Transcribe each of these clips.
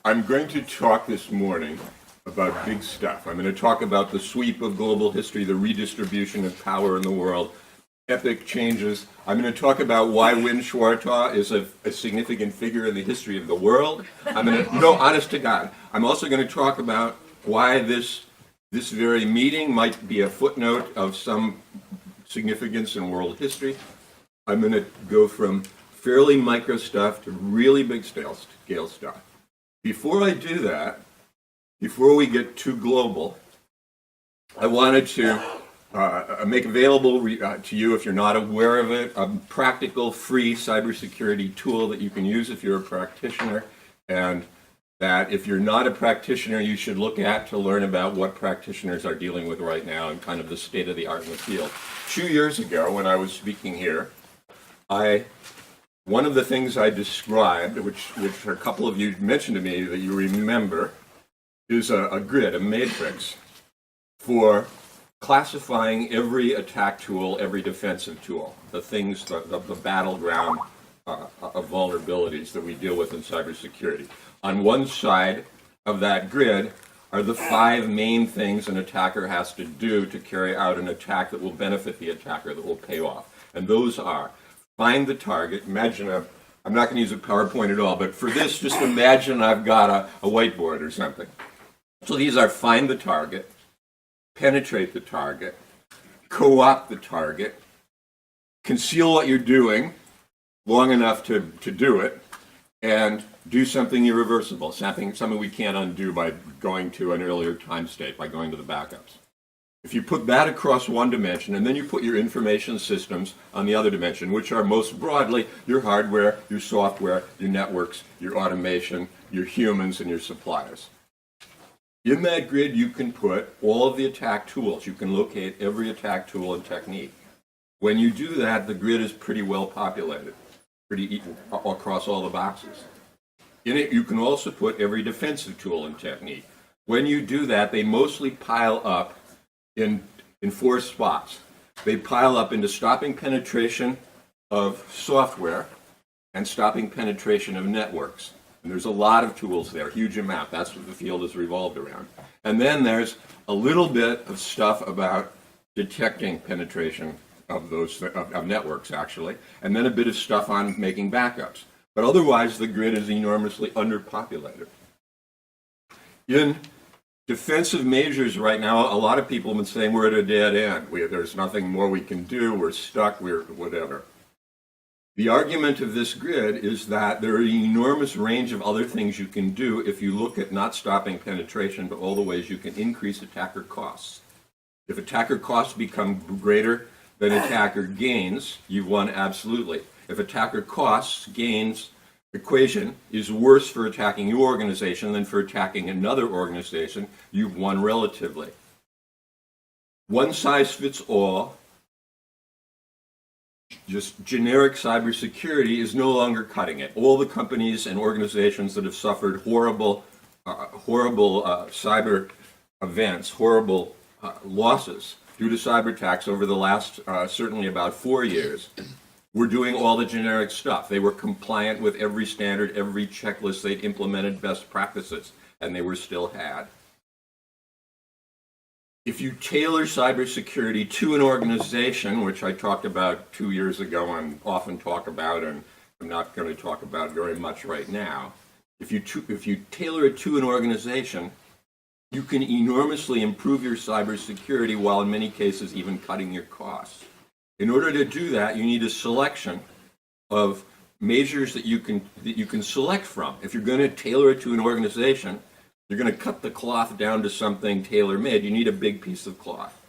I'm going to talk this morning about big stuff. I'm going to talk about the sweep of global history, the redistribution of power in the world, epic changes. I'm going to talk about why Win Schwartau is a significant figure in the history of the world. No, honest to God. I'm also going to talk about why this very meeting might be a footnote of some significance in world history. I'm going to go from fairly micro stuff to really big scale stuff. Before I do that, before we get too global, I wanted to make available to you, if you're not aware of it, a practical, free cybersecurity tool that you can use if you're a practitioner, and that if you're not a practitioner, you should look at to learn about what practitioners are dealing with right now and kind of the state of the art in the field. 2 years ago, when I was speaking here, one of the things I described, which a couple of you mentioned to me that you remember, is a grid, a matrix, for classifying every attack tool, every defensive tool, the things, the battleground of vulnerabilities that we deal with in cybersecurity. On one side of that grid are the 5 main things an attacker has to do to carry out an attack that will benefit the attacker, that will pay off. And those are: find the target. Imagine I'm not going to use a PowerPoint at all, but for this, just imagine I've got a whiteboard or something. So these are: find the target, penetrate the target, co-opt the target, conceal what you're doing long enough to do it, and do something irreversible, something we can't undo by going to an earlier time state, by going to the backups. If you put that across one dimension, and then you put your information systems on the other dimension, which are most broadly your hardware, your software, your networks, your automation, your humans, and your suppliers. In that grid, you can put all of the attack tools. You can locate every attack tool and technique. When you do that, the grid is pretty well populated, across all the boxes. In it, you can also put every defensive tool and technique. When you do that, they mostly pile up in 4 spots. They pile up into stopping penetration of software and stopping penetration of networks. And there's a lot of tools there, huge amount. That's what the field is revolved around. And then there's a little bit of stuff about detecting penetration of those of networks, actually, and then a bit of stuff on making backups. But otherwise, the grid is enormously underpopulated. In defensive measures right now, a lot of people have been saying we're at a dead end. There's nothing more we can do. We're stuck. We're whatever. The argument of this grid is that there are an enormous range of other things you can do if you look at not stopping penetration, but all the ways you can increase attacker costs. If attacker costs become greater than attacker gains, you've won absolutely. If attacker costs gains equation is worse for attacking your organization than for attacking another organization, you've won relatively. One size fits all, just generic cybersecurity is no longer cutting it. All the companies and organizations that have suffered horrible cyber events, horrible losses due to cyber attacks over the last certainly about 4 years, were doing all the generic stuff. They were compliant with every standard, every checklist. They'd implemented best practices, and they were still had. If you tailor cybersecurity to an organization, which I talked about 2 years ago and often talk about, and I'm not going to talk about very much right now, if you tailor it to an organization, you can enormously improve your cybersecurity while in many cases even cutting your costs. In order to do that, you need a selection of measures that you can select from. If you're going to tailor it to an organization, you're going to cut the cloth down to something tailor-made. You need a big piece of cloth.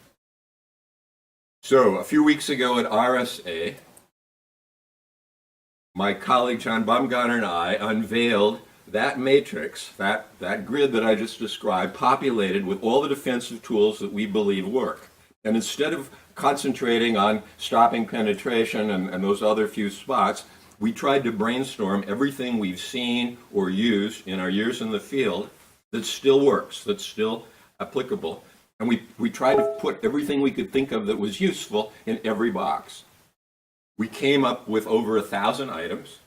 So a few weeks ago at RSA, my colleague John Baumgartner and I unveiled that matrix, that grid that I just described, populated with all the defensive tools that we believe work. And instead of concentrating on stopping penetration and those other few spots, we tried to brainstorm everything we've seen or used in our years in the field that still works, that's still applicable. And we tried to put everything we could think of that was useful in every box. We came up with over 1,000 items.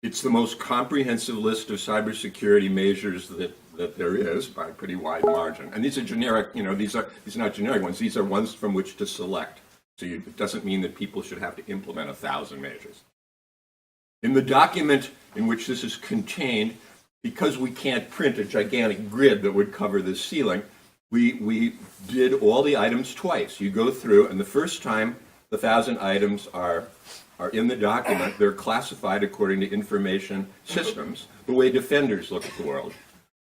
It's the most comprehensive list of cybersecurity measures that there is by a pretty wide margin. And these are generic, these are not generic ones. These are ones from which to select. So it doesn't mean that people should have to implement 1,000 measures. In the document in which this is contained, because we can't print a gigantic grid that would cover this ceiling, we did all the items twice. You go through, and the first time the 1,000 items are in the document, they're classified according to information systems, the way defenders look at the world.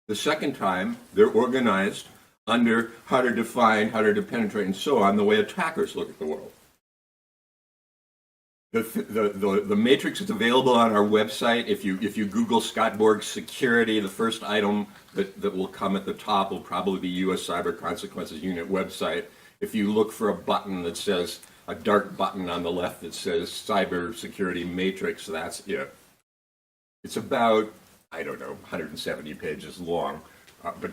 The second time, they're organized under harder to find, harder to penetrate, and so on, the way attackers look at the world. The matrix is available on our website. If you Google Scott Borg security, the first item that will come at the top will probably be U.S. Cyber Consequences Unit website. If you look for a button that says, a dark button on the left that says Cyber Security Matrix, that's it. It's about, 170 pages long, but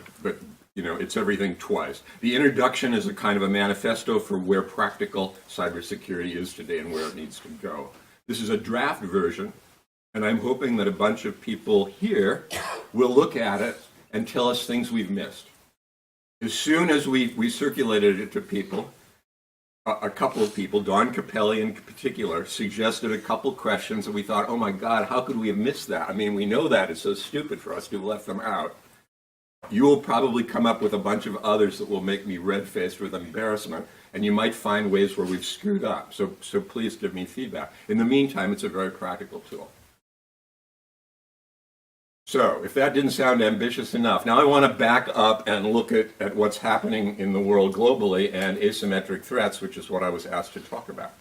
it's everything twice. The introduction is a kind of a manifesto for where practical cybersecurity is today and where it needs to go. This is a draft version, and I'm hoping that a bunch of people here will look at it and tell us things we've missed. As soon as we circulated it to people, a couple of people, Don Capelli in particular, suggested a couple questions that we thought, oh my God, how could we have missed that? I mean, we know that. It's so stupid for us to have left them out. You will probably come up with a bunch of others that will make me red-faced with embarrassment, and you might find ways where we've screwed up. So please give me feedback. In the meantime, it's a very practical tool. So, if that didn't sound ambitious enough, now I want to back up and look at what's happening in the world globally and asymmetric threats, which is what I was asked to talk about.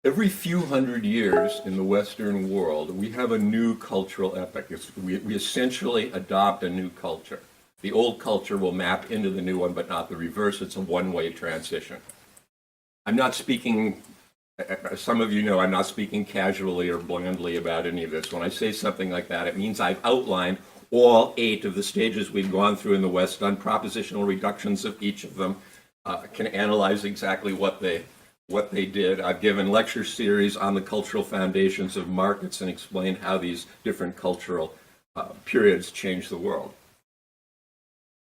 Every few hundred years in the Western world, we have a new cultural epoch. We essentially adopt a new culture. The old culture will map into the new one, but not the reverse. It's a one-way transition. I'm not speaking... Some of you know I'm not speaking casually or blandly about any of this. When I say something like that, it means I've outlined all 8 of the stages we've gone through in the West, done propositional reductions of each of them, can analyze exactly what they did. I've given lecture series on the cultural foundations of markets and explained how these different cultural periods change the world.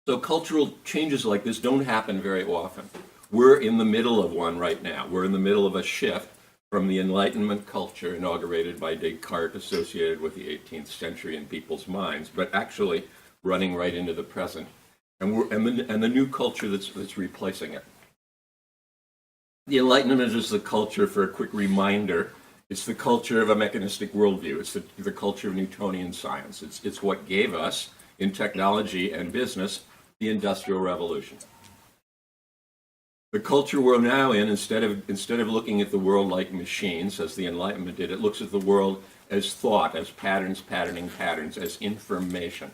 So cultural changes like this don't happen very often. We're in the middle of one right now. We're in the middle of a shift from the Enlightenment culture inaugurated by Descartes, associated with the 18th century in people's minds, but actually running right into the present, and the new culture that's replacing it. The Enlightenment is the culture, for a quick reminder, it's the culture of a mechanistic worldview. It's the culture of Newtonian science. It's what gave us, in technology and business, the Industrial Revolution. The culture we're now in, instead of looking at the world like machines, as the Enlightenment did, it looks at the world as thought, as patterns, patterning patterns, as information.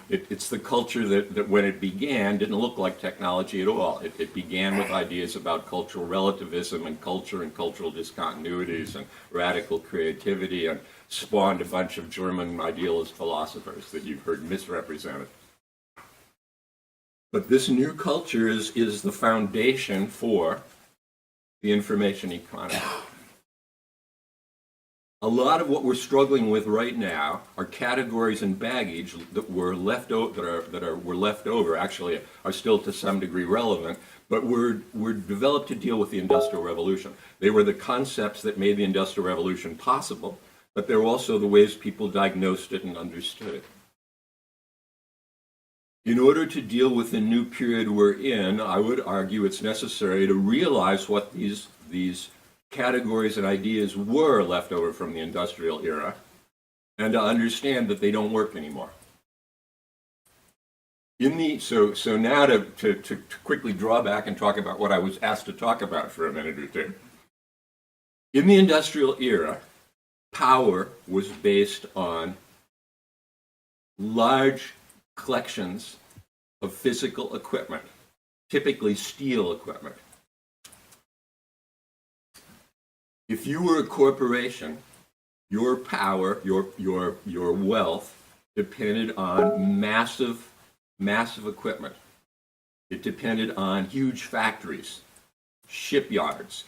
It's the culture that when it began didn't look like technology at all. It began with ideas about cultural relativism and cultural discontinuities and radical creativity, and spawned a bunch of German idealist philosophers that you've heard misrepresented. But this new culture is the foundation for the information economy. A lot of what we're struggling with right now are categories and baggage that were left over. Actually, are still to some degree relevant, but were developed to deal with the Industrial Revolution. They were the concepts that made the Industrial Revolution possible, but they're also the ways people diagnosed it and understood it. In order to deal with the new period we're in, I would argue it's necessary to realize what these categories and ideas were left over from the industrial era, and to understand that they don't work anymore. So now to quickly draw back and talk about what I was asked to talk about for a minute or two. In the industrial era, power was based on large collections of physical equipment, typically steel equipment. If you were a corporation, your power, your wealth depended on massive equipment. It depended on huge factories, shipyards,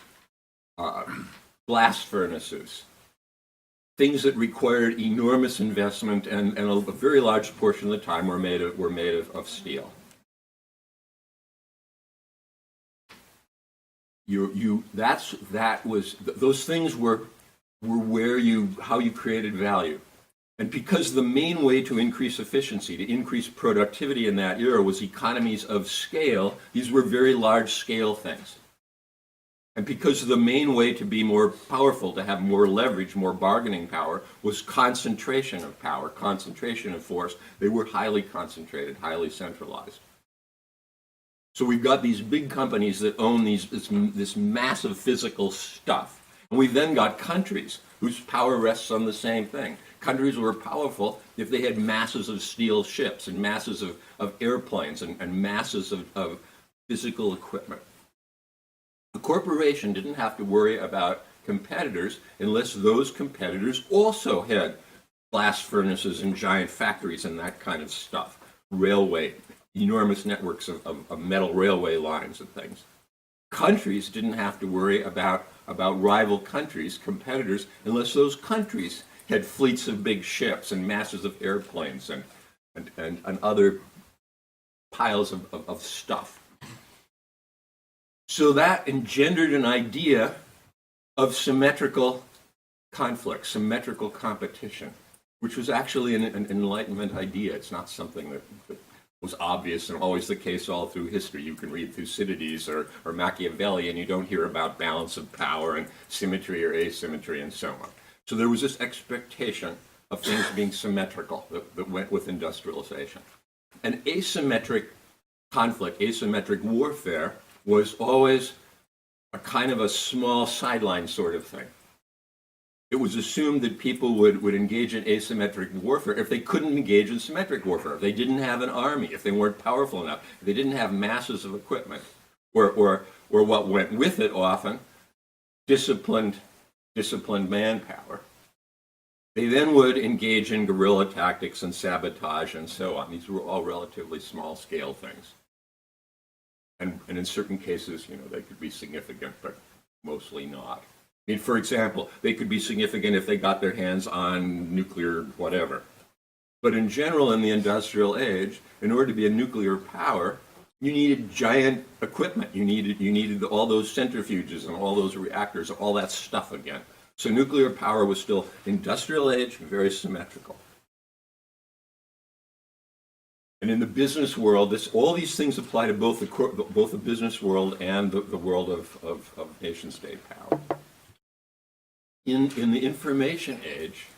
blast furnaces, things that required enormous investment, and a very large portion of the time were made of steel. Those things were how you created value. And because the main way to increase efficiency, to increase productivity in that era was economies of scale, these were very large scale things. And because the main way to be more powerful, to have more leverage, more bargaining power, was concentration of power, concentration of force, they were highly concentrated, highly centralized. So we've got these big companies that own this massive physical stuff. And we've then got countries whose power rests on the same thing. Countries were powerful if they had masses of steel ships and masses of airplanes and masses of physical equipment. The corporation didn't have to worry about competitors unless those competitors also had blast furnaces and giant factories and that kind of stuff. Railway, enormous networks of metal railway lines and things. Countries didn't have to worry about rival countries, competitors, unless those countries had fleets of big ships and masses of airplanes and other piles of stuff. So that engendered an idea of symmetrical conflict, symmetrical competition, which was actually an Enlightenment idea. It's not something that was obvious and always the case all through history. You can read Thucydides or Machiavelli and you don't hear about balance of power and symmetry or asymmetry and so on. So there was this expectation of things being symmetrical that went with industrialization. And asymmetric conflict, asymmetric warfare was always a kind of a small sideline sort of thing. It was assumed that people would engage in asymmetric warfare if they couldn't engage in symmetric warfare, if they didn't have an army, if they weren't powerful enough, if they didn't have masses of equipment, or what went with it often, disciplined manpower. They then would engage in guerrilla tactics and sabotage and so on. These were all relatively small scale things. And in certain cases, they could be significant, but mostly not. I mean, for example, they could be significant if they got their hands on nuclear whatever. But in general, in the industrial age, in order to be a nuclear power, you needed giant equipment. You needed all those centrifuges and all those reactors, all that stuff again. So nuclear power was still industrial age, very symmetrical. And in the business world, all these things apply to both the business world and the world of nation-state power. In the information age,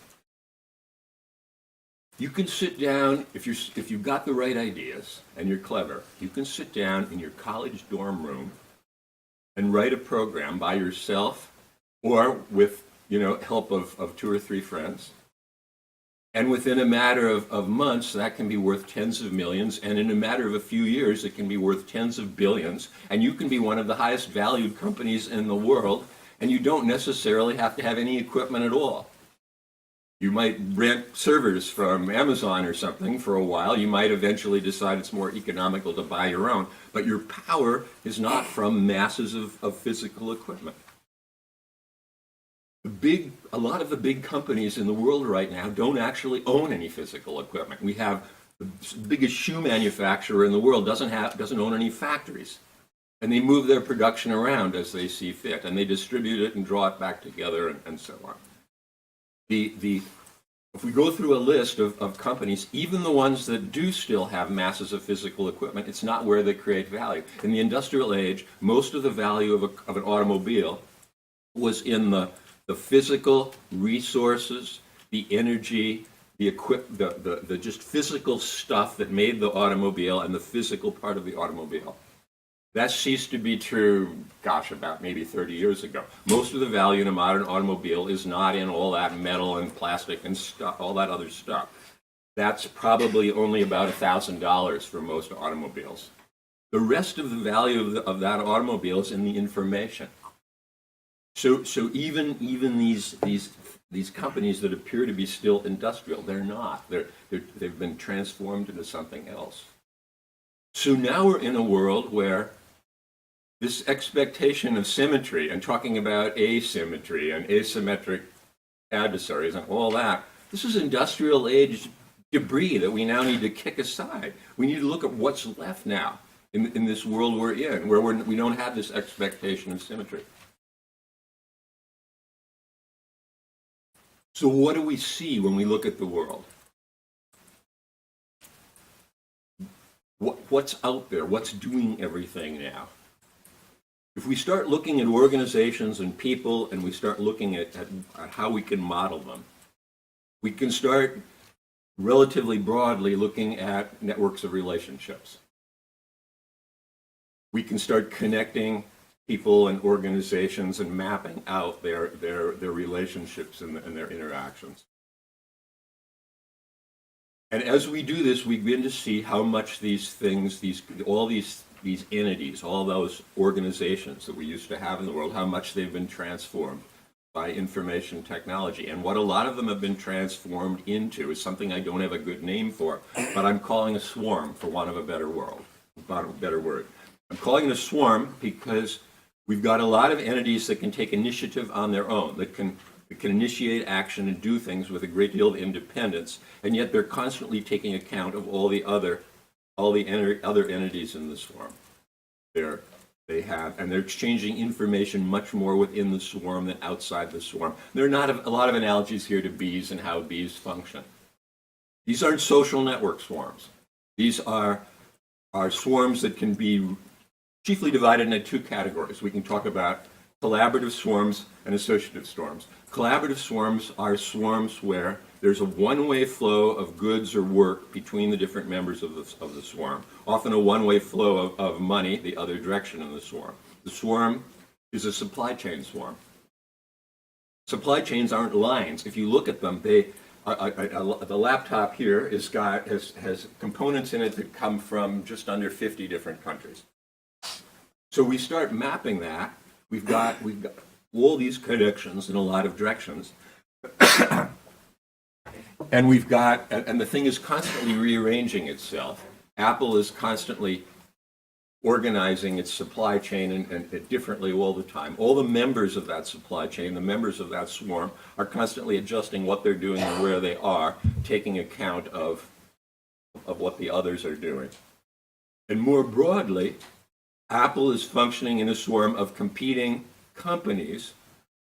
you can sit down, if you've got the right ideas and you're clever, you can sit down in your college dorm room and write a program by yourself or with help of 2 or 3 friends. And within a matter of months, that can be worth tens of millions. And in a matter of a few years, it can be worth tens of billions. And you can be one of the highest valued companies in the world. And you don't necessarily have to have any equipment at all. You might rent servers from Amazon or something for a while. You might eventually decide it's more economical to buy your own. But your power is not from masses of physical equipment. A lot of the big companies in the world right now don't actually own any physical equipment. We have the biggest shoe manufacturer in the world doesn't own any factories. And they move their production around as they see fit, and they distribute it and draw it back together and so on. If we go through a list of companies, even the ones that do still have masses of physical equipment, it's not where they create value. In the industrial age, most of the value of an automobile was in the physical resources, the energy, the just physical stuff that made the automobile and the physical part of the automobile. That ceased to be true, about maybe 30 years ago. Most of the value in a modern automobile is not in all that metal and plastic and stuff, all that other stuff. That's probably only about $1,000 for most automobiles. The rest of the value of that automobile is in the information. So even these companies that appear to be still industrial, they're not. They've been transformed into something else. So now we're in a world where this expectation of symmetry and talking about asymmetry and asymmetric adversaries and all that, this is industrial age debris that we now need to kick aside. We need to look at what's left now in this world we're in, where we don't have this expectation of symmetry. So what do we see when we look at the world? What's out there? What's doing everything now? If we start looking at organizations and people, and we start looking at how we can model them, we can start relatively broadly looking at networks of relationships. We can start connecting people and organizations and mapping out their relationships and their interactions. And as we do this, we begin to see how much these things, all these entities, all those organizations that we used to have in the world, how much they've been transformed by information technology. And what a lot of them have been transformed into is something I don't have a good name for, but I'm calling a swarm, for want of a better word. I'm calling it a swarm because we've got a lot of entities that can take initiative on their own, that can initiate action and do things with a great deal of independence, and yet they're constantly taking account of all the other entities in the swarm. They're exchanging information much more within the swarm than outside the swarm. There are not a lot of analogies here to bees and how bees function. These aren't social network swarms. These are swarms that can be chiefly divided into two categories. We can talk about collaborative swarms and associative swarms. Collaborative swarms are swarms where there's a one-way flow of goods or work between the different members of the swarm, often a one-way flow of money the other direction in the swarm. The swarm is a supply chain swarm. Supply chains aren't lines. If you look at them, the laptop here has components in it that come from just under 50 different countries. So we start mapping that. We've got all these connections in a lot of directions. And the thing is constantly rearranging itself. Apple is constantly organizing its supply chain and differently all the time. All the members of that supply chain, the members of that swarm, are constantly adjusting what they're doing and where they are, taking account of what the others are doing. And more broadly, Apple is functioning in a swarm of competing companies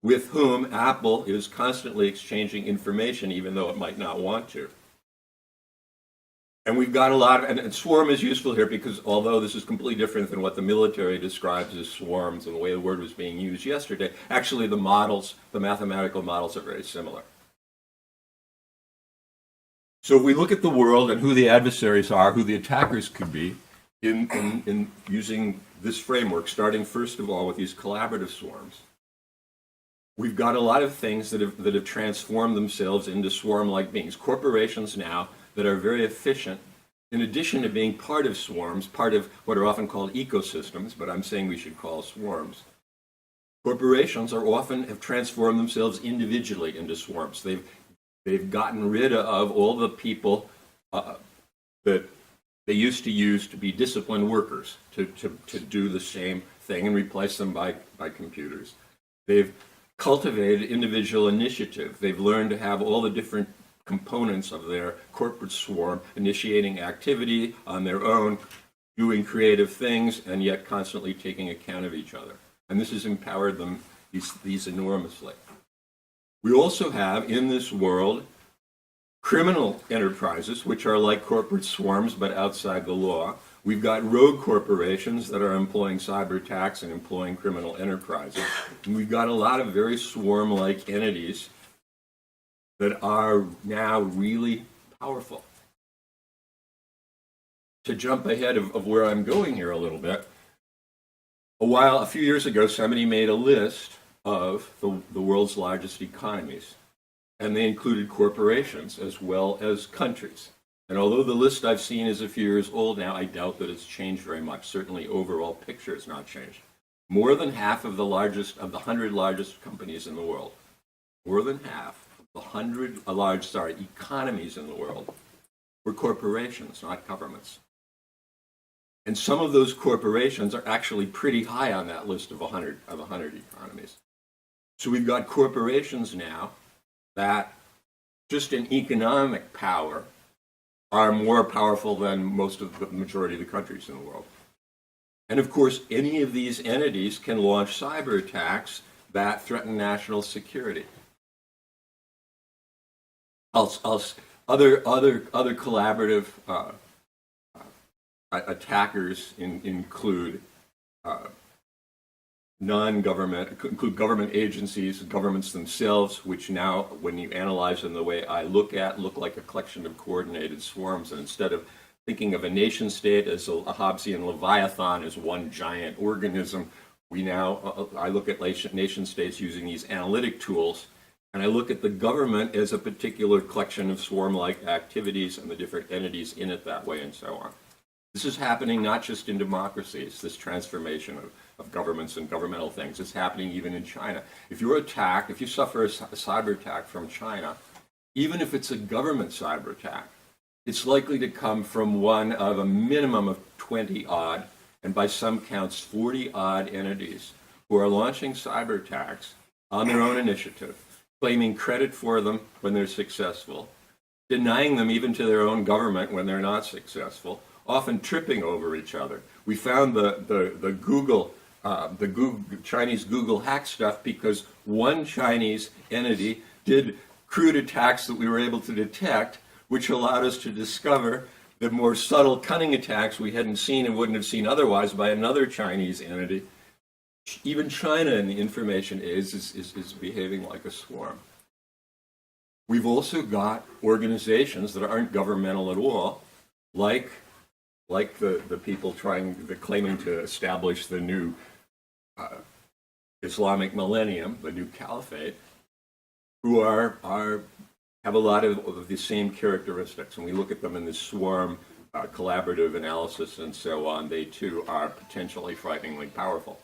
with whom Apple is constantly exchanging information, even though it might not want to. And we've got a lot of, and swarm is useful here because although this is completely different than what the military describes as swarms and the way the word was being used yesterday, actually the mathematical models are very similar. So if we look at the world and who the adversaries are, who the attackers could be, in using this framework, starting first of all with these collaborative swarms, we've got a lot of things that have transformed themselves into swarm-like beings. Corporations now that are very efficient, in addition to being part of swarms, part of what are often called ecosystems, but I'm saying we should call swarms. Corporations have transformed themselves individually into swarms. They've gotten rid of all the people that they used to use to be disciplined workers to do the same thing and replace them by computers. They've cultivated individual initiative. They've learned to have all the different components of their corporate swarm initiating activity on their own, doing creative things, and yet constantly taking account of each other. And this has empowered them these enormously. We also have in this world criminal enterprises, which are like corporate swarms but outside the law. We've got rogue corporations that are employing cyber attacks and employing criminal enterprises. And we've got a lot of very swarm-like entities that are now really powerful. To jump ahead of where I'm going here a little bit, a few years ago, somebody made a list of the world's largest economies. And they included corporations as well as countries. And although the list I've seen is a few years old now, I doubt that it's changed very much. Certainly, overall picture has not changed. More than half of the 100 largest companies in the world, more than half of the 100 economies in the world were corporations, not governments. And some of those corporations are actually pretty high on that list of 100 economies. So we've got corporations now that, just in economic power, are more powerful than most of the majority of the countries in the world. And of course, any of these entities can launch cyber attacks that threaten national security. Other collaborative attackers include include government agencies, governments themselves, which now, when you analyze them the way I look like a collection of coordinated swarms. And instead of thinking of a nation state as a Hobbesian leviathan as one giant organism, I look at nation states using these analytic tools, and I look at the government as a particular collection of swarm-like activities and the different entities in it that way, and so on. This is happening not just in democracies, this transformation of governments and governmental things. It's happening even in China. If you suffer a cyber attack from China, even if it's a government cyber attack, it's likely to come from one of a minimum of 20-odd, and by some counts 40-odd entities who are launching cyber attacks on their own initiative, claiming credit for them when they're successful, denying them even to their own government when they're not successful, often tripping over each other. We found the Chinese Google hack stuff because one Chinese entity did crude attacks that we were able to detect, which allowed us to discover the more subtle, cunning attacks we hadn't seen and wouldn't have seen otherwise by another Chinese entity. Even China in the information age is behaving like a swarm. We've also got organizations that aren't governmental at all, like the people claiming to establish the new Islamic millennium, the new caliphate, who have a lot of the same characteristics. And we look at them in this swarm collaborative analysis and so on. They too are potentially frighteningly powerful.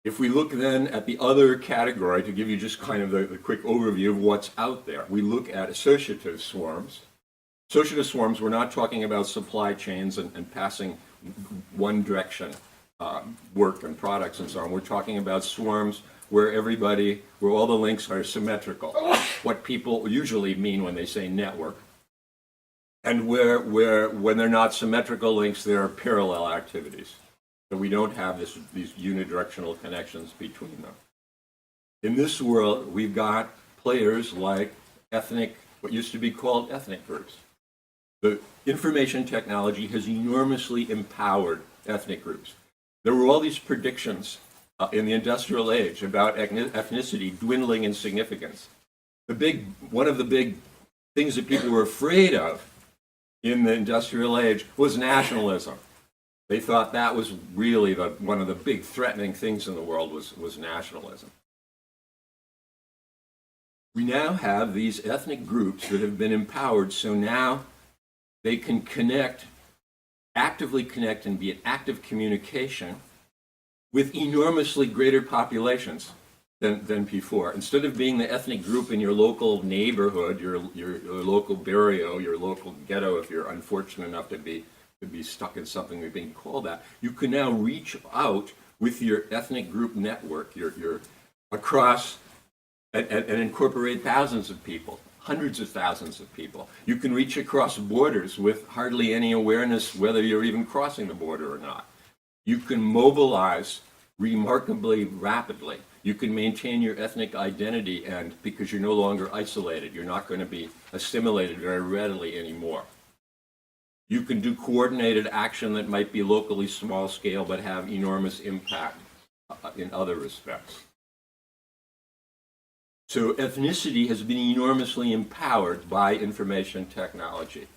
If we look then at the other category, to give you just kind of the quick overview of what's out there, we look at associative swarms. Associative swarms, we're not talking about supply chains and passing one direction work and products and so on. We're talking about swarms where all the links are symmetrical, what people usually mean when they say network. And where when they're not symmetrical links, there are parallel activities. So we don't have these unidirectional connections between them. In this world, we've got players like what used to be called ethnic groups. The information technology has enormously empowered ethnic groups. There were all these predictions in the industrial age about ethnicity dwindling in significance. One of the big things that people were afraid of in the industrial age was nationalism. They thought that was really one of the big threatening things in the world was nationalism. We now have these ethnic groups that have been empowered, so now they can actively connect and be in active communication with enormously greater populations than before. Instead of being the ethnic group in your local neighborhood, your local barrio, your local ghetto, if you're unfortunate enough to be stuck in something you're being called that, you can now reach out with your ethnic group network, your across and incorporate thousands of people, hundreds of thousands of people. You can reach across borders with hardly any awareness whether you're even crossing the border or not. You can mobilize remarkably rapidly. You can maintain your ethnic identity, and because you're no longer isolated, you're not going to be assimilated very readily anymore. You can do coordinated action that might be locally small scale but have enormous impact in other respects. So ethnicity has been enormously empowered by information technology.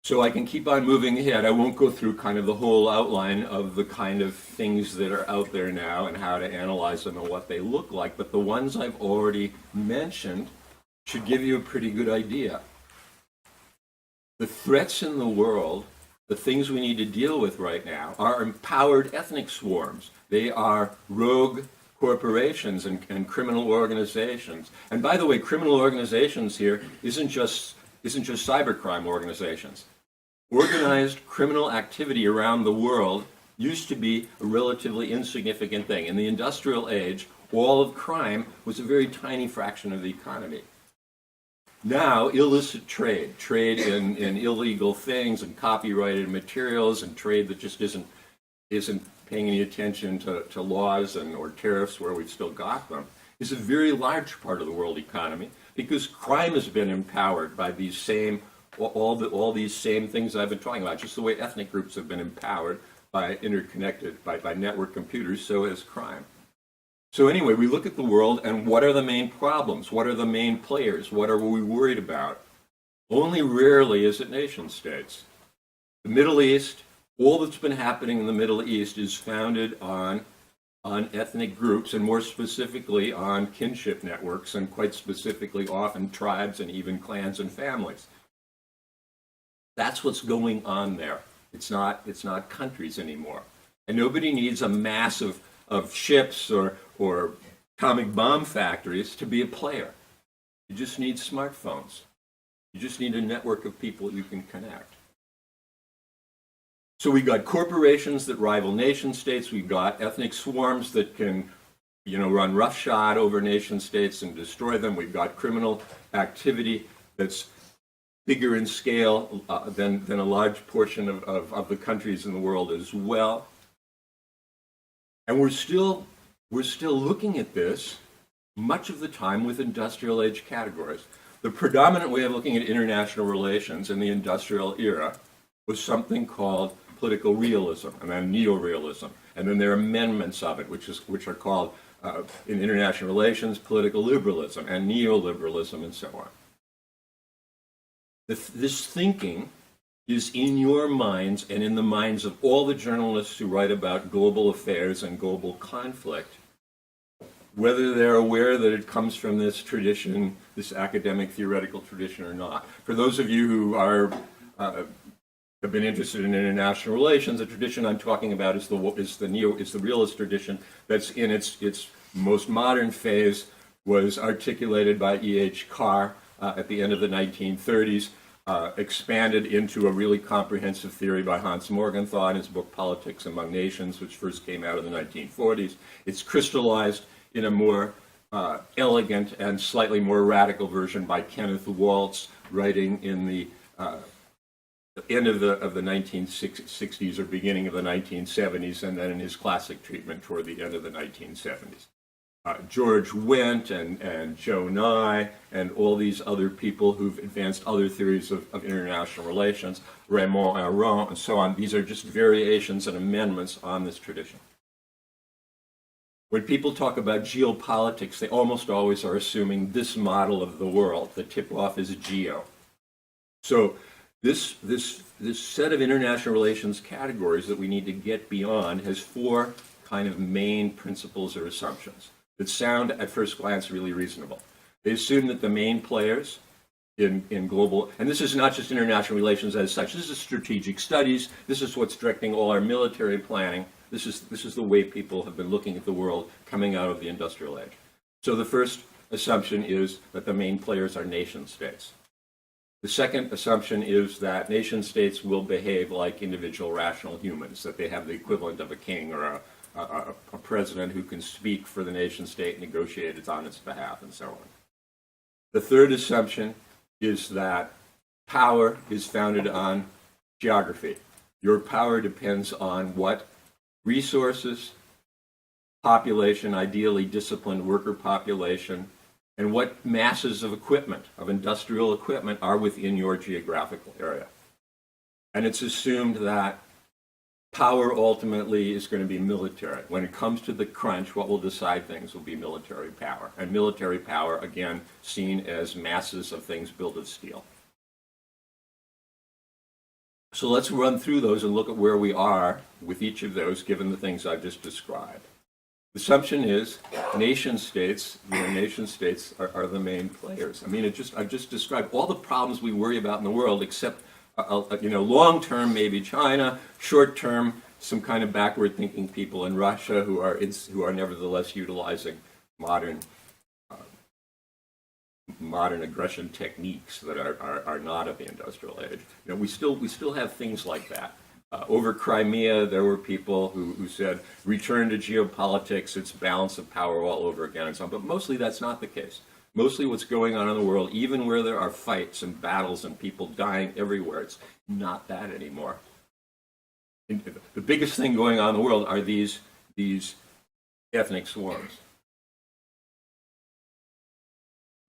So I can keep on moving ahead. I won't go through kind of the whole outline of the kind of things that are out there now and how to analyze them and what they look like, but the ones I've already mentioned should give you a pretty good idea. The threats in the world, the things we need to deal with right now, are empowered ethnic swarms. They are rogue corporations and criminal organizations. And by the way, criminal organizations here isn't just isn't just cybercrime organizations. Organized criminal activity around the world used to be a relatively insignificant thing. In the industrial age, all of crime was a very tiny fraction of the economy. Now, illicit trade in illegal things and copyrighted materials and trade that just isn't paying any attention to laws or tariffs where we've still got them, is a very large part of the world economy because crime has been empowered by these same, all these same things I've been talking about, just the way ethnic groups have been empowered by by network computers, so has crime. So anyway, we look at the world and what are the main problems? What are the main players? What are we worried about? Only rarely is it nation states. The Middle East, all that's been happening in the Middle East is founded on ethnic groups and more specifically on kinship networks and quite specifically often tribes and even clans and families. That's what's going on there. It's not countries anymore. And nobody needs a mass of ships or atomic bomb factories to be a player. You just need smartphones. You just need a network of people you can connect. So we've got corporations that rival nation states. We've got ethnic swarms that can, run roughshod over nation states and destroy them. We've got criminal activity that's bigger in scale than a large portion of the countries in the world as well. And we're still looking at this much of the time with industrial age categories. The predominant way of looking at international relations in the industrial era was something called political realism and then neorealism. And then there are amendments of it, which are called, in international relations, political liberalism and neoliberalism and so on. This thinking is in your minds and in the minds of all the journalists who write about global affairs and global conflict, whether they're aware that it comes from this tradition, this academic theoretical tradition or not. For those of you who have been interested in international relations, the tradition I'm talking about is the realist tradition that's in its most modern phase, was articulated by E.H. Carr at the end of the 1930s, expanded into a really comprehensive theory by Hans Morgenthau in his book Politics Among Nations, which first came out in the 1940s. It's crystallized in a more elegant and slightly more radical version by Kenneth Waltz, writing in the end of the 1960s or beginning of the 1970s, and then in his classic treatment toward the end of the 1970s. George Wendt and Joe Nye and all these other people who've advanced other theories of international relations, Raymond Aron and so on, these are just variations and amendments on this tradition. When people talk about geopolitics, they almost always are assuming this model of the world. The tip-off is geo. So this set of international relations categories that we need to get beyond has four kind of main principles or assumptions that sound at first glance really reasonable. They assume that the main players in global, and this is not just international relations as such, this is strategic studies, this is what's directing all our military planning, this is the way people have been looking at the world coming out of the industrial age. So the first assumption is that the main players are nation states. The second assumption is that nation states will behave like individual rational humans, that they have the equivalent of a king or a president who can speak for the nation state, negotiate it on its behalf, and so on. The third assumption is that power is founded on geography. Your power depends on what resources, population, ideally disciplined worker population, and what masses of equipment, of industrial equipment, are within your geographical area. And it's assumed that power ultimately is going to be military. When it comes to the crunch, what will decide things will be military power. And military power, again, seen as masses of things built of steel. So let's run through those and look at where we are with each of those, given the things I've just described. The assumption is nation states are the main players. I mean, I've just described all the problems we worry about in the world, except long-term, maybe China, short-term, some kind of backward-thinking people in Russia who are nevertheless utilizing modern modern aggression techniques that are not of the industrial age. We still have things like that. Over Crimea, there were people who said, return to geopolitics, it's balance of power all over again and so on. But mostly that's not the case. Mostly what's going on in the world, even where there are fights and battles and people dying everywhere, it's not that anymore. The biggest thing going on in the world are these ethnic swarms.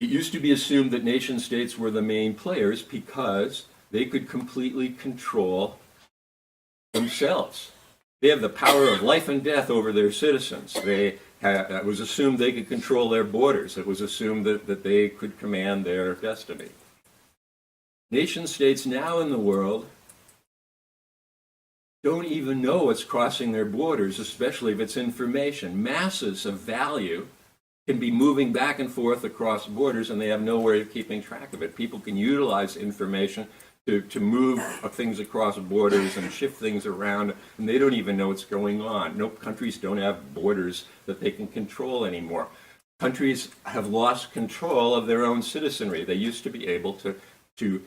It used to be assumed that nation states were the main players because they could completely control themselves. They have the power of life and death over their citizens. It was assumed they could control their borders. It was assumed that they could command their destiny. Nation states now in the world don't even know what's crossing their borders, especially if it's information. Masses of value can be moving back and forth across borders, and they have no way of keeping track of it. People can utilize information to move things across borders and shift things around, and they don't even know what's going on. No, countries don't have borders that they can control anymore. Countries have lost control of their own citizenry. They used to be able to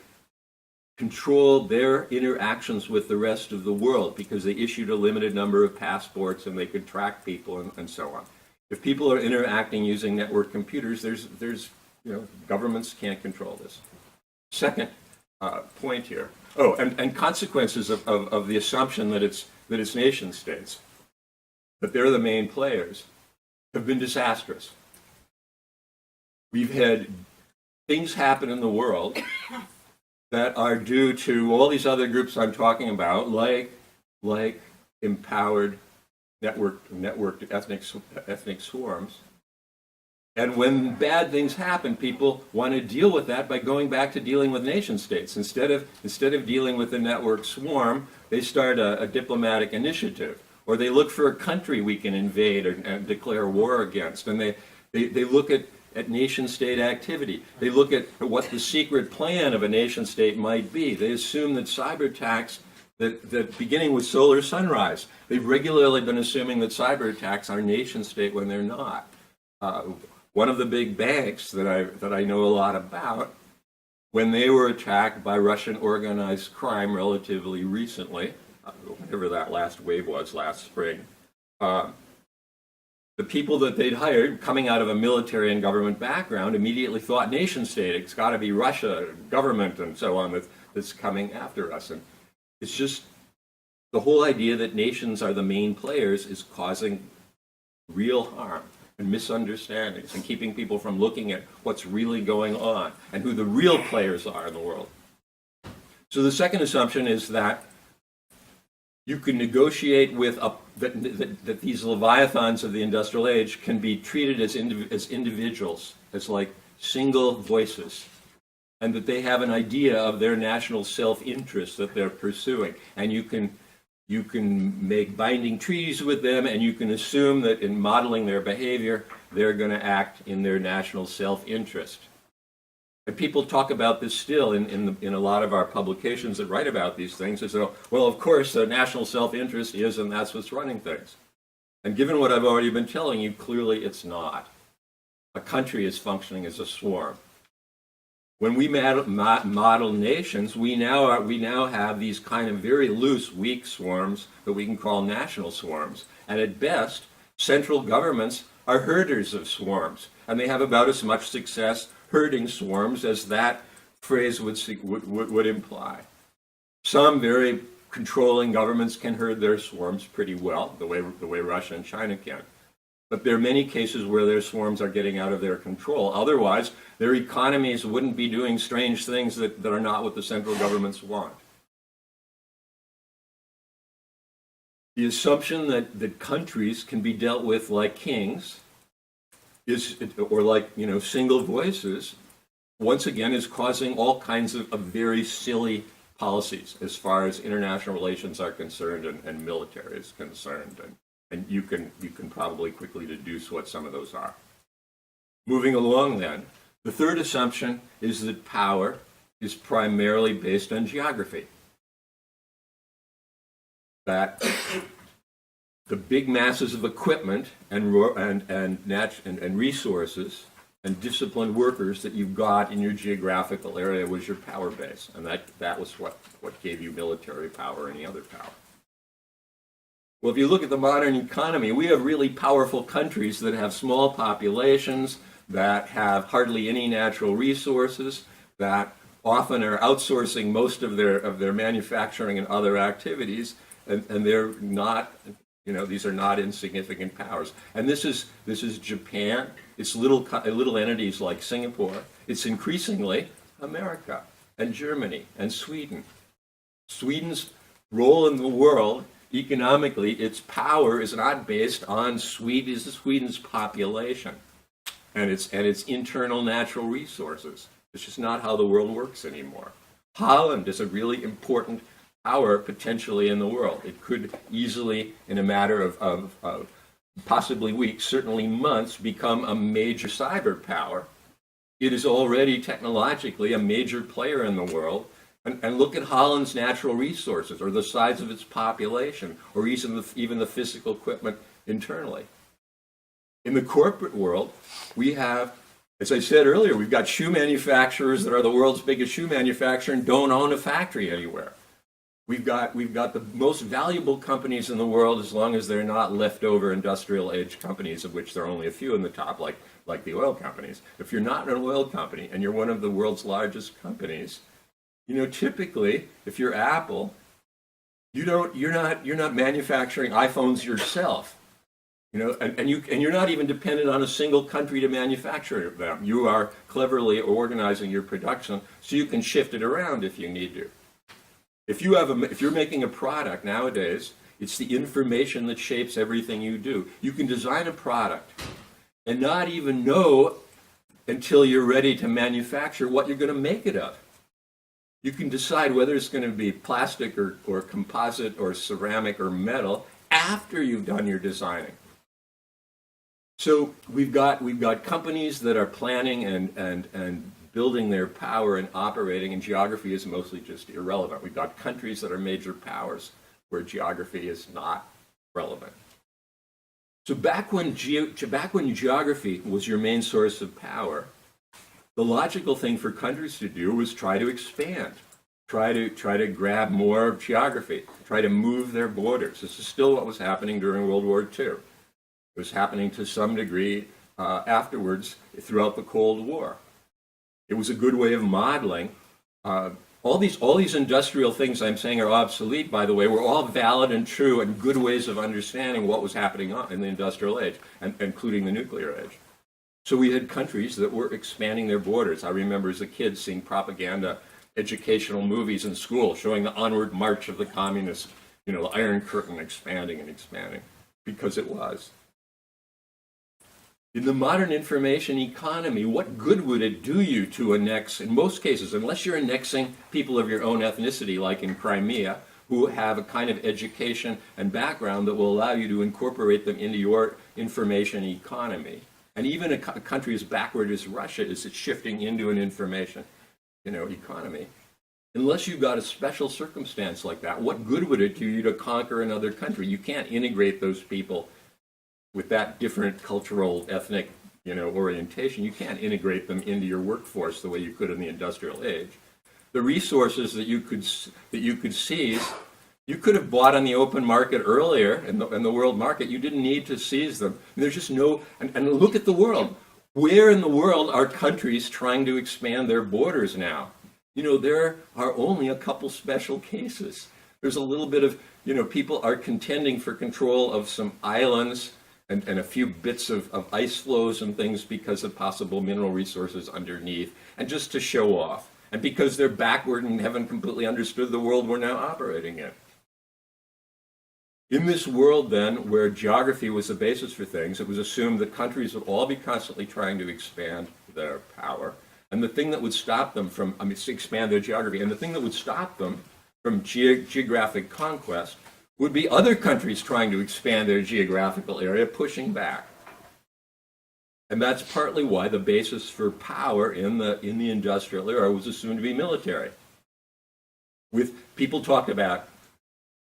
control their interactions with the rest of the world because they issued a limited number of passports and they could track people and so on. If people are interacting using network computers, governments can't control this. Second point here. Oh, and consequences of the assumption that it's nation states, that they're the main players, have been disastrous. We've had things happen in the world that are due to all these other groups I'm talking about, like empowered networked ethnic swarms. And when bad things happen, people want to deal with that by going back to dealing with nation states. Instead of dealing with the network swarm, they start a diplomatic initiative, or they look for a country we can invade and declare war against. And they look at nation state activity. They look at what the secret plan of a nation state might be. They assume that cyber attacks, that beginning with Solar Sunrise, they've regularly been assuming that cyber attacks are nation state when they're not. One of the big banks that I know a lot about, when they were attacked by Russian organized crime relatively recently, whatever that last wave was last spring, the people that they'd hired, coming out of a military and government background, immediately thought nation state. It's got to be Russia, government, and so on that's coming after us. And it's just the whole idea that nations are the main players is causing real harm and misunderstandings and keeping people from looking at what's really going on and who the real players are in the world. So the second assumption is that you can negotiate with that these leviathans of the industrial age can be treated as individuals, as like single voices, and that they have an idea of their national self-interest that they're pursuing. And you can make binding treaties with them, and you can assume that in modeling their behavior, they're going to act in their national self-interest. And people talk about this still in a lot of our publications that write about these things as though, well, of course, the national self-interest is, and that's what's running things. And given what I've already been telling you, clearly it's not. A country is functioning as a swarm. When we model nations, we now have these kind of very loose, weak swarms that we can call national swarms. And at best, central governments are herders of swarms, and they have about as much success herding swarms as that phrase would imply. Some very controlling governments can herd their swarms pretty well, the way Russia and China can. But there are many cases where their swarms are getting out of their control. Otherwise, their economies wouldn't be doing strange things that are not what the central governments want. The assumption that countries can be dealt with like kings or like single voices, once again, is causing all kinds of very silly policies as far as international relations are concerned and military is concerned. And you can probably quickly deduce what some of those are. Moving along then, the third assumption is that power is primarily based on geography. That the big masses of equipment and resources and disciplined workers that you've got in your geographical area was your power base. And that was what gave you military power or any other power. Well, if you look at the modern economy, we have really powerful countries that have small populations, that have hardly any natural resources, that often are outsourcing most of their manufacturing and other activities, and they're not, these are not insignificant powers. And this is Japan. It's little entities like Singapore. It's increasingly America and Germany and Sweden. Sweden's role in the world economically, its power is not based on Sweden's population and its internal natural resources. It's just not how the world works anymore. Holland is a really important power potentially in the world. It could easily, in a matter of possibly weeks, certainly months, become a major cyber power. It is already technologically a major player in the world. And look at Holland's natural resources, or the size of its population, or even the physical equipment internally. In the corporate world, we have, as I said earlier, we've got shoe manufacturers that are the world's biggest shoe manufacturer and don't own a factory anywhere. We've got the most valuable companies in the world, as long as they're not leftover industrial age companies, of which there are only a few in the top, like the oil companies. If you're not an oil company and you're one of the world's largest companies, typically, if you're Apple, you're not manufacturing iPhones yourself, and you're not even dependent on a single country to manufacture them. You are cleverly organizing your production so you can shift it around if you need to. If you're making a product nowadays, it's the information that shapes everything you do. You can design a product and not even know until you're ready to manufacture what you're going to make it of. You can decide whether it's going to be plastic or composite or ceramic or metal after you've done your designing. So we've got companies that are planning and building their power and operating, and geography is mostly just irrelevant. We've got countries that are major powers where geography is not relevant. So back when geography was your main source of power, the logical thing for countries to do was try to expand, try to grab more geography, try to move their borders. This is still what was happening during World War II. It was happening to some degree afterwards throughout the Cold War. It was a good way of modeling. All these industrial things I'm saying are obsolete, by the way, were all valid and true and good ways of understanding what was happening in the industrial age, including the nuclear age. So we had countries that were expanding their borders. I remember as a kid seeing propaganda, educational movies in school showing the onward march of the communists, the Iron Curtain expanding and expanding, because it was. In the modern information economy, what good would it do you to annex, in most cases, unless you're annexing people of your own ethnicity, like in Crimea, who have a kind of education and background that will allow you to incorporate them into your information economy. And even a country as backward as Russia is shifting into an information, economy. Unless you've got a special circumstance like that, what good would it do you to conquer another country? You can't integrate those people with that different cultural, ethnic, orientation. You can't integrate them into your workforce the way you could in the industrial age. The resources that you could seize, you could have bought on the open market earlier in the world market. You didn't need to seize them. There's just no. And look at the world. Where in the world are countries trying to expand their borders now? There are only a couple special cases. There's a little bit of, people are contending for control of some islands and a few bits of ice flows and things because of possible mineral resources underneath, and just to show off, and because they're backward and haven't completely understood the world we're now operating in. In this world, then, where geography was the basis for things, it was assumed that countries would all be constantly trying to expand their power, and the thing that would stop them from, expand their geography, and the thing that would stop them from geographic conquest would be other countries trying to expand their geographical area, pushing back. And that's partly why the basis for power in the industrial era was assumed to be military. With people talk about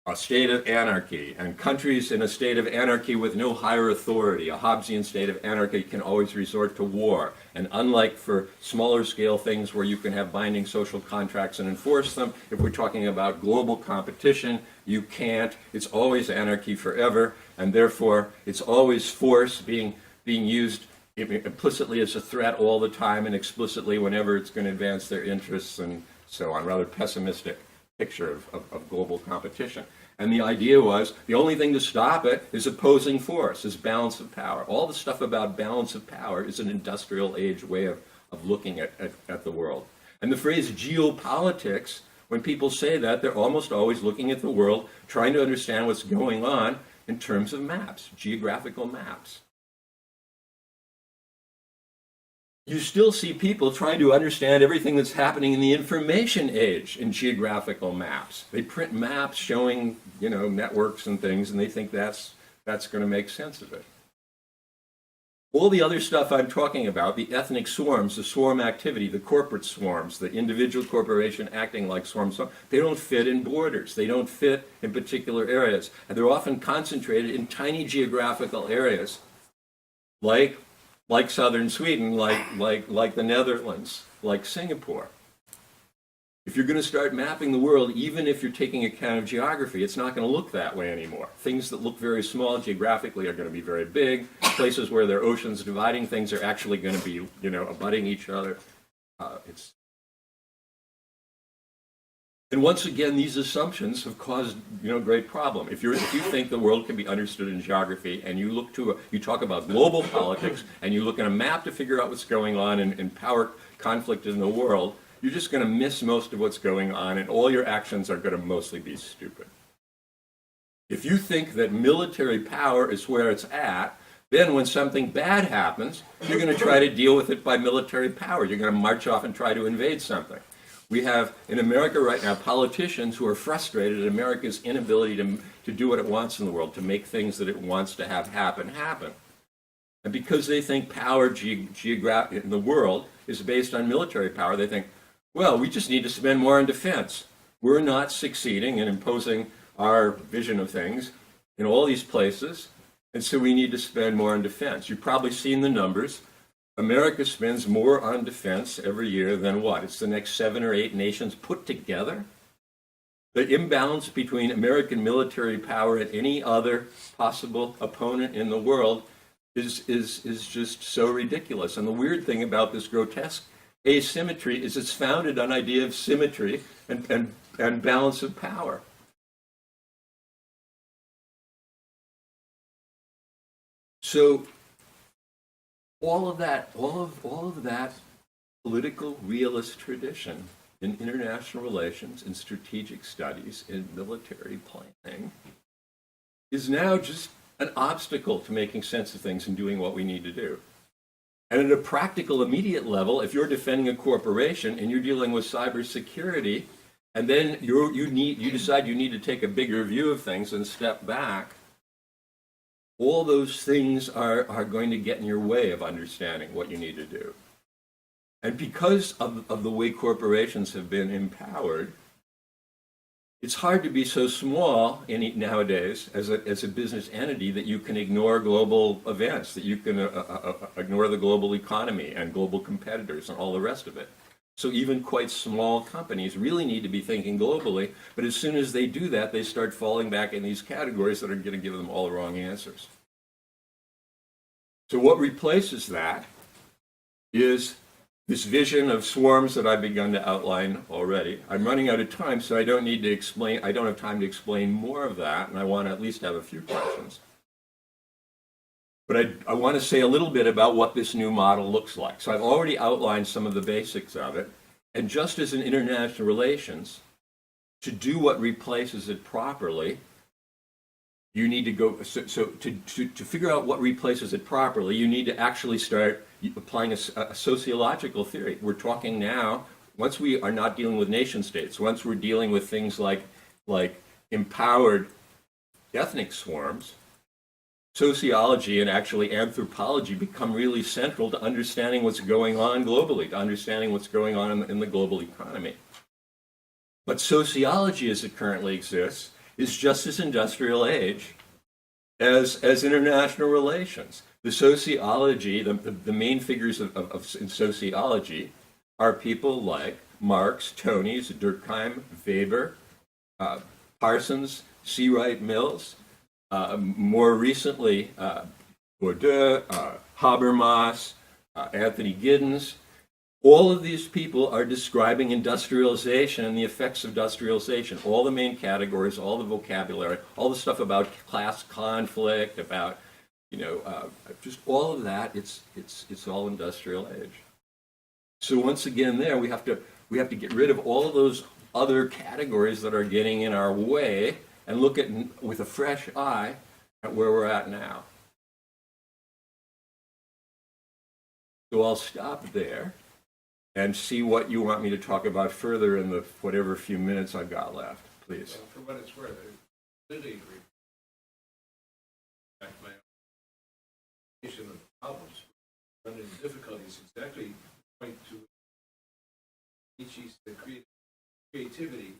a state of anarchy, and countries in a state of anarchy with no higher authority, a Hobbesian state of anarchy, can always resort to war. And unlike for smaller scale things where you can have binding social contracts and enforce them, if we're talking about global competition, you can't. It's always anarchy forever, and therefore it's always force being used implicitly as a threat all the time and explicitly whenever it's going to advance their interests and so on. Rather pessimistic picture of global competition. And the idea was the only thing to stop it is opposing force, is balance of power. All the stuff about balance of power is an industrial age way of looking at the world. And the phrase geopolitics, when people say that, they're almost always looking at the world, trying to understand what's going on in terms of maps, geographical maps. You still see people trying to understand everything that's happening in the information age in geographical maps. They print maps showing, networks and things, and they think that's going to make sense of it. All the other stuff I'm talking about, the ethnic swarms, the swarm activity, the corporate swarms, the individual corporation acting like swarms, they don't fit in borders. They don't fit in particular areas. And they're often concentrated in tiny geographical areas, like southern Sweden, like the Netherlands, like Singapore. If you're going to start mapping the world, even if you're taking account of geography, it's not going to look that way anymore. Things that look very small geographically are going to be very big. Places where there are oceans dividing things are actually going to be, abutting each other. And once again, these assumptions have caused, great problem. If you think the world can be understood in geography, and you talk about global politics, and you look at a map to figure out what's going on in power conflict in the world, you're just going to miss most of what's going on, and all your actions are going to mostly be stupid. If you think that military power is where it's at, then when something bad happens, you're going to try to deal with it by military power. You're going to march off and try to invade something. We have, in America right now, politicians who are frustrated at America's inability to do what it wants in the world, to make things that it wants to have happen. And because they think power in the world is based on military power, they think, well, we just need to spend more on defense. We're not succeeding in imposing our vision of things in all these places, and so we need to spend more on defense. You've probably seen the numbers. America spends more on defense every year than what? It's the next 7 or 8 nations put together. The imbalance between American military power and any other possible opponent in the world is just so ridiculous. And the weird thing about this grotesque asymmetry is it's founded on idea of symmetry and balance of power. So all of that political realist tradition in international relations, in strategic studies, in military planning, is now just an obstacle to making sense of things and doing what we need to do. And at a practical, immediate level, if you're defending a corporation and you're dealing with cybersecurity, and then you decide you need to take a bigger view of things and step back, all those things are going to get in your way of understanding what you need to do. And because of the way corporations have been empowered, it's hard to be so small nowadays as a business entity that you can ignore global events, that you can ignore the global economy and global competitors and all the rest of it. So even quite small companies really need to be thinking globally, but as soon as they do that, they start falling back in these categories that are going to give them all the wrong answers. So what replaces that is this vision of swarms that I've begun to outline already. I'm running out of time, so I don't have time to explain more of that, and I want to at least have a few questions. But I want to say a little bit about what this new model looks like. So I've already outlined some of the basics of it, and just as in international relations, to do what replaces it properly, you need to go, to figure out what replaces it properly, you need to actually start applying a sociological theory. We're talking now, once we are not dealing with nation states, once we're dealing with things like empowered ethnic swarms, sociology and actually anthropology become really central to understanding what's going on globally, to understanding what's going on in the global economy. But sociology as it currently exists is just as industrial age as international relations. The sociology, the main figures in sociology are people like Marx, Tönnies, Durkheim, Weber, Parsons, C. Wright Mills, more recently Bourdieu, Habermas, Anthony Giddens. All of these people are describing industrialization and the effects of industrialization, all the main categories, all the vocabulary, all the stuff about class conflict, about, just all of that. It's all industrial age. So once again, there we have to get rid of all of those other categories that are getting in our way and look at with a fresh eye at where we're at now. So I'll stop there and see what you want me to talk about further in the whatever few minutes I've got left, please. Well, for what it's worth, I completely agree. In fact, my explanation of the problems, one of the difficulties, exactly point to Nietzsche's creativity,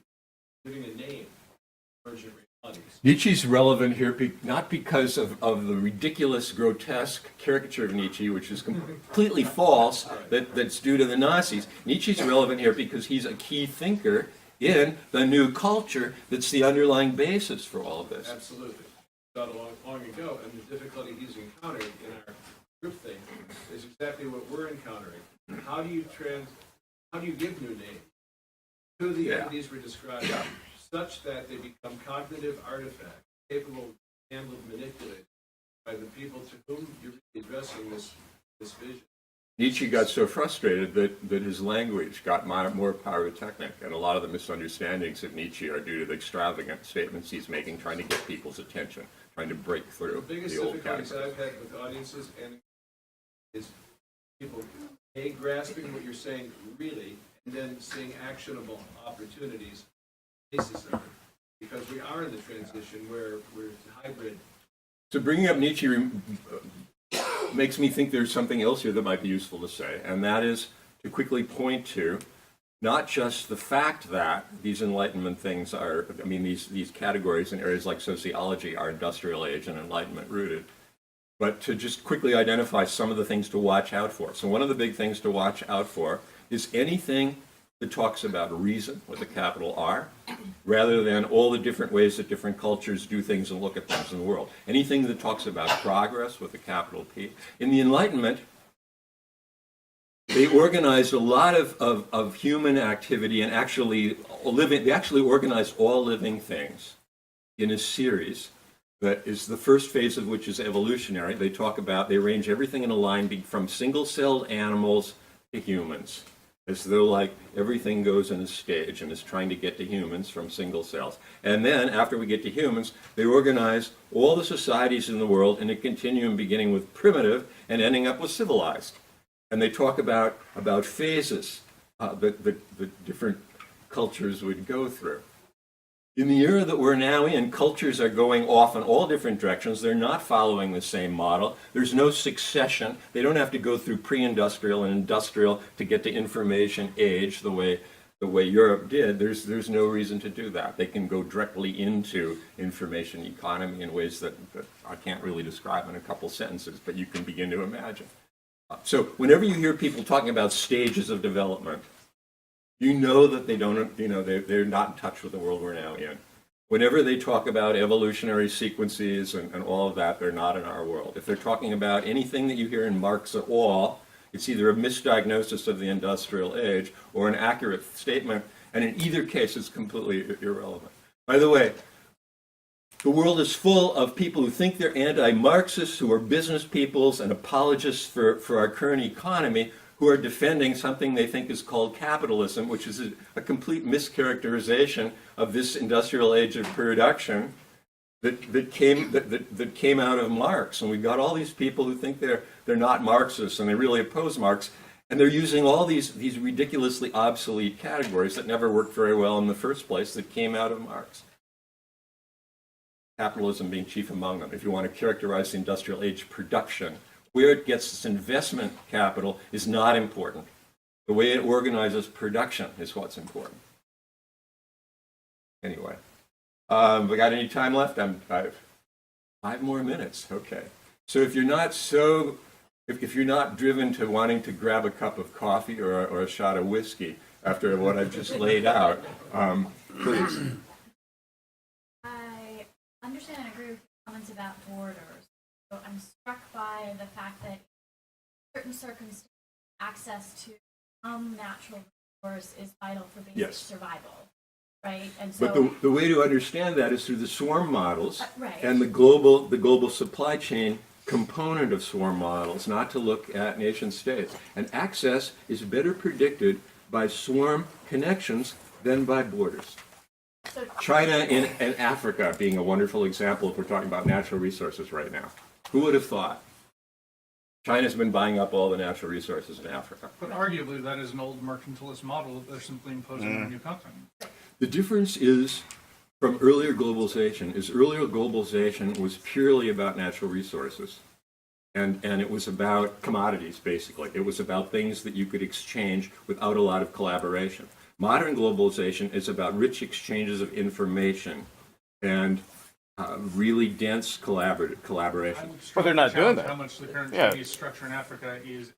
giving a name to emergent realities. Nietzsche's relevant here not because of the ridiculous, grotesque caricature of Nietzsche, which is completely false, that's due to the Nazis. Nietzsche's relevant here because he's a key thinker in the new culture that's the underlying basis for all of this. Absolutely. Not long ago, and the difficulty he's encountered in our group thing is exactly what we're encountering. How do you give new names to the entities we're describing, such that they become cognitive artifacts capable of being handled and manipulated by the people to whom you're addressing this vision? Nietzsche got so frustrated that his language got more pyrotechnic, and a lot of the misunderstandings of Nietzsche are due to the extravagant statements he's making, trying to get people's attention, trying to break through the biggest old difficulties categories. I've had with audiences and is people grasping what you're saying really, and then seeing actionable opportunities basis of it, because we are in the transition where we're hybrid. So bringing up Nietzsche makes me think there's something else here that might be useful to say, and that is to quickly point to not just the fact that these Enlightenment things are, these categories in areas like sociology are industrial age and Enlightenment rooted, but to just quickly identify some of the things to watch out for. So one of the big things to watch out for is anything that talks about reason with a capital R, rather than all the different ways that different cultures do things and look at things in the world. Anything that talks about progress with a capital P. In the Enlightenment, they organized a lot of human activity and they actually organized all living things in a series that is the first phase of which is evolutionary. They arrange everything in a line from single-celled animals to humans, as though like everything goes in a stage and is trying to get to humans from single cells. And then after we get to humans, they organize all the societies in the world in a continuum beginning with primitive and ending up with civilized. And they talk about phases that different cultures would go through. In the era that we're now in, cultures are going off in all different directions. They're not following the same model. There's no succession. They don't have to go through pre-industrial and industrial to get to information age the way Europe did. There's no reason to do that. They can go directly into information economy in ways that I can't really describe in a couple sentences, but you can begin to imagine. So whenever you hear people talking about stages of development, you know that they're not in touch with the world we're now in. Whenever they talk about evolutionary sequences and all of that, they're not in our world. If they're talking about anything that you hear in Marx at all, it's either a misdiagnosis of the industrial age or an accurate statement, and in either case, it's completely irrelevant. By the way, the world is full of people who think they're anti-Marxists, who are business peoples and apologists for our current economy, who are defending something they think is called capitalism, which is a complete mischaracterization of this industrial age of production that came out of Marx. And we've got all these people who think they're not Marxists and they really oppose Marx, and they're using all these ridiculously obsolete categories that never worked very well in the first place that came out of Marx. Capitalism being chief among them. If you want to characterize the industrial age production, where it gets its investment capital is not important. The way it organizes production is what's important. Anyway. We got any time left? I've 5 more minutes. Okay. So if you're not if you're not driven to wanting to grab a cup of coffee or a shot of whiskey after what I've just laid out, please. I understand and agree with your comments about borders. So I'm struck by the fact that in certain circumstances, access to some natural resource is vital for basic Yes. survival, right? And so, But the way to understand that is through the swarm models right. and the global supply chain component of swarm models, not to look at nation states. And access is better predicted by swarm connections than by borders. So, China and Africa being a wonderful example if we're talking about natural resources right now. Who would have thought? China's been buying up all the natural resources in Africa. But arguably, that is an old mercantilist model that they're simply imposing on a new company. The difference is from earlier globalization was purely about natural resources. And it was about commodities, basically. It was about things that you could exchange without a lot of collaboration. Modern globalization is about rich exchanges of information and really dense collaboration. But they're not doing that. How much the current Yeah. Chinese structure in Africa is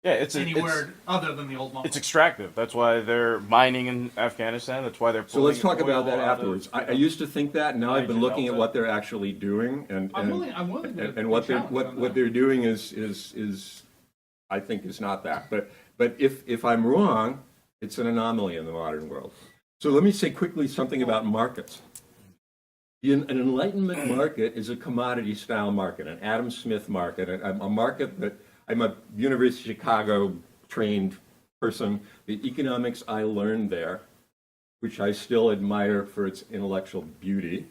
Yeah, it's anywhere other than the old model. it's extractive. That's why they're mining in Afghanistan. That's why they're So pulling let's talk about oil that out of, afterwards. I used to think that, now I've been Niger looking at Delta. what they're actually doing, and I'm willing to and what be they're challenged on what that. they're doing is I think is not that. But if I'm wrong, it's an anomaly in the modern world. So let me say quickly something about markets. An Enlightenment market is a commodity style market, an Adam Smith market, a market that I'm a University of Chicago trained person. The economics I learned there, which I still admire for its intellectual beauty,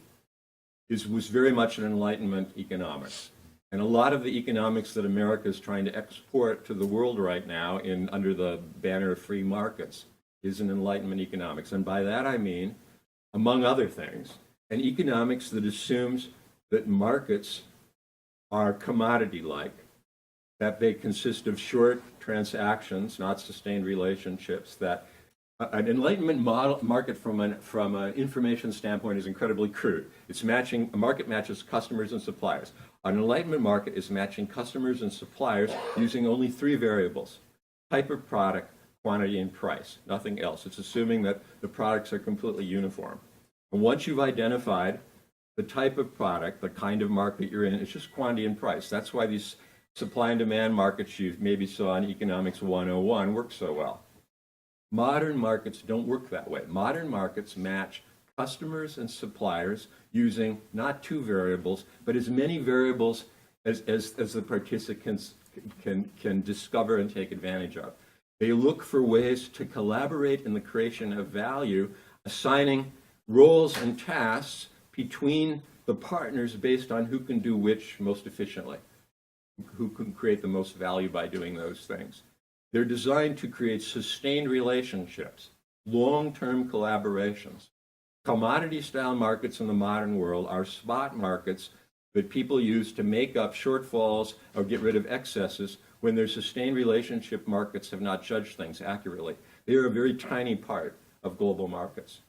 was very much an Enlightenment economics. And a lot of the economics that America is trying to export to the world right now under the banner of free markets is an Enlightenment economics. And by that I mean, among other things, an economics that assumes that markets are commodity-like, that they consist of short transactions, not sustained relationships, that an Enlightenment market from an information standpoint is incredibly crude. It's a market matches customers and suppliers. An Enlightenment market is matching customers and suppliers using only 3 variables: type of product, quantity, and price, nothing else. It's assuming that the products are completely uniform. And once you've identified the type of product, the kind of market you're in, it's just quantity and price. That's why these supply and demand markets you maybe saw in Economics 101 work so well. Modern markets don't work that way. Modern markets match customers and suppliers using not 2 variables, but as many variables as the participants can discover and take advantage of. They look for ways to collaborate in the creation of value, assigning roles and tasks between the partners based on who can do which most efficiently, who can create the most value by doing those things. They're designed to create sustained relationships, long-term collaborations. Commodity-style markets in the modern world are spot markets that people use to make up shortfalls or get rid of excesses when their sustained relationship markets have not judged things accurately. They are a very tiny part of global markets.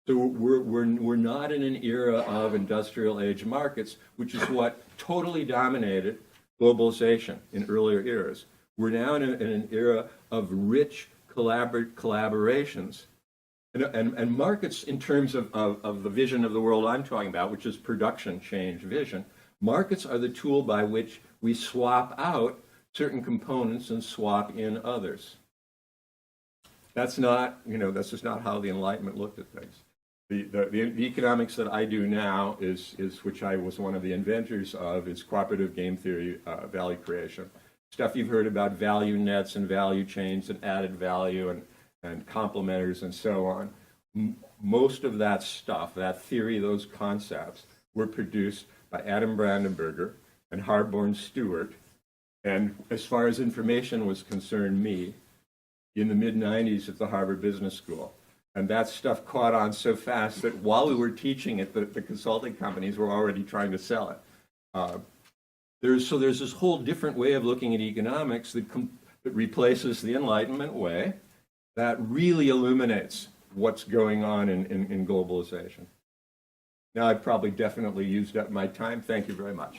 So we're not in an era of industrial age markets, which is what totally dominated globalization in earlier eras. We're now in an era of rich collaborations. And markets, in terms of the vision of the world I'm talking about, which is production change vision, markets are the tool by which we swap out certain components and swap in others. That's just not how the Enlightenment looked at things. The economics that I do now is which I was one of the inventors of, is cooperative game theory, value creation. Stuff you've heard about value nets and value chains and added value and complementers and so on. Most of that stuff, that theory, those concepts, were produced by Adam Brandenburger and Harborne Stewart, and as far as information was concerned, me, in the mid-90s at the Harvard Business School. And that stuff caught on so fast that while we were teaching it, the consulting companies were already trying to sell it. There's this whole different way of looking at economics that replaces the Enlightenment way, that really illuminates what's going on in globalization. Now I've probably definitely used up my time. Thank you very much.